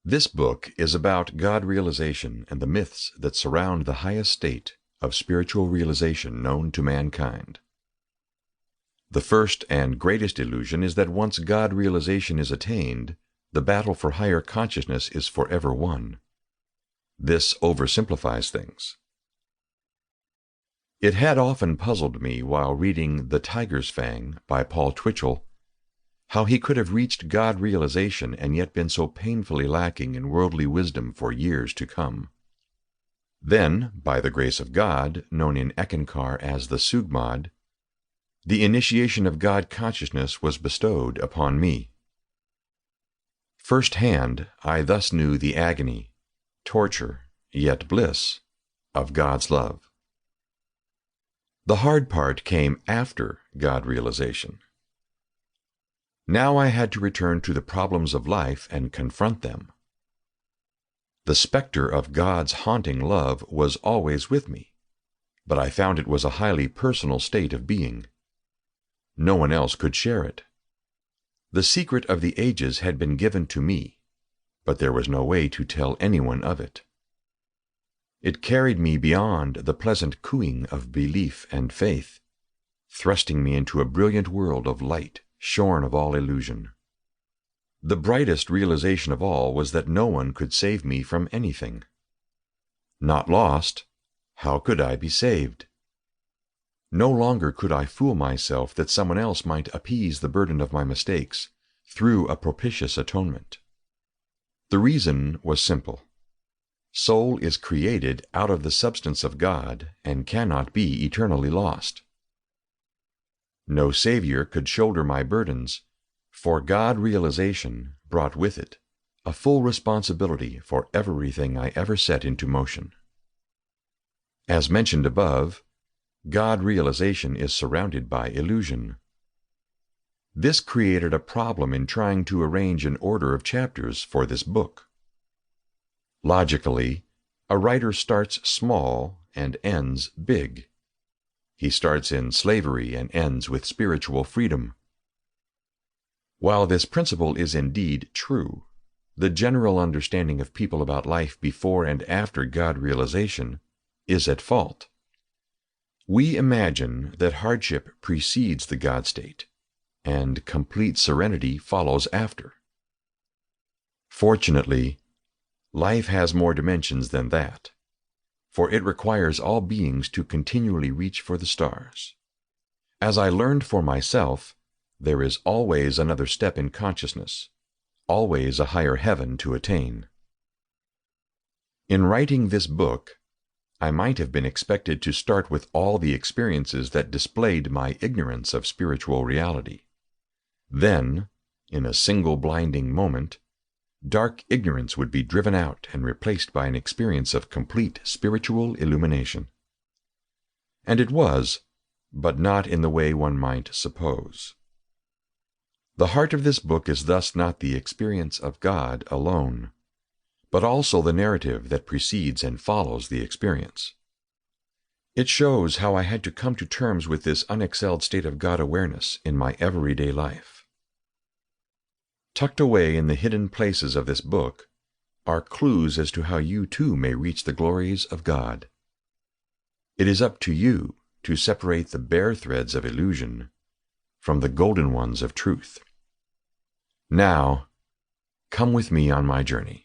This book is about God realization and the myths that surround the highest state of spiritual realization known to mankind. The first and greatest illusion is that once God realization is attained, the battle for higher consciousness is forever won. This oversimplifies things. It had often puzzled me while reading The Tiger's Fang by Paul Twitchell how he could have reached God realization and yet been so painfully lacking in worldly wisdom for years to come. Then, by the grace of God, known in Eckankar as the Sugmad, the initiation of God consciousness was bestowed upon me. Firsthand, I thus knew the agony, torture, yet bliss, of God's love. The hard part came after God realization. Now I had to return to the problems of life and confront them. The specter of God's haunting love was always with me, but I found it was a highly personal state of being. No one else could share it. The secret of the ages had been given to me, but there was no way to tell anyone of it. It carried me beyond the pleasant cooing of belief and faith, thrusting me into a brilliant world of light, shorn of all illusion. The brightest realization of all was that no one could save me from anything. Not lost, how could I be saved? No longer could I fool myself that someone else might appease the burden of my mistakes through a propitious atonement. The reason was simple. Soul is created out of the substance of God and cannot be eternally lost. No Savior could shoulder my burdens, for God realization brought with it a full responsibility for everything I ever set into motion. As mentioned above, God realization is surrounded by illusion. This created a problem in trying to arrange an order of chapters for this book. Logically, a writer starts small and ends big. He starts in slavery and ends with spiritual freedom. While this principle is indeed true, the general understanding of people about life before and after God realization is at fault. We imagine that hardship precedes the God state, and complete serenity follows after. Fortunately, life has more dimensions than that, for it requires all beings to continually reach for the stars. As I learned for myself, there is always another step in consciousness, always a higher heaven to attain. In writing this book, I might have been expected to start with all the experiences that displayed my ignorance of spiritual reality. Then, in a single blinding moment, dark ignorance would be driven out and replaced by an experience of complete spiritual illumination. And it was, but not in the way one might suppose. The heart of this book is thus not the experience of God alone, but also the narrative that precedes and follows the experience. It shows how I had to come to terms with this unexcelled state of God awareness in my everyday life. Tucked away in the hidden places of this book are clues as to how you too may reach the glories of God. It is up to you to separate the bare threads of illusion from the golden ones of truth. Now, come with me on my journey.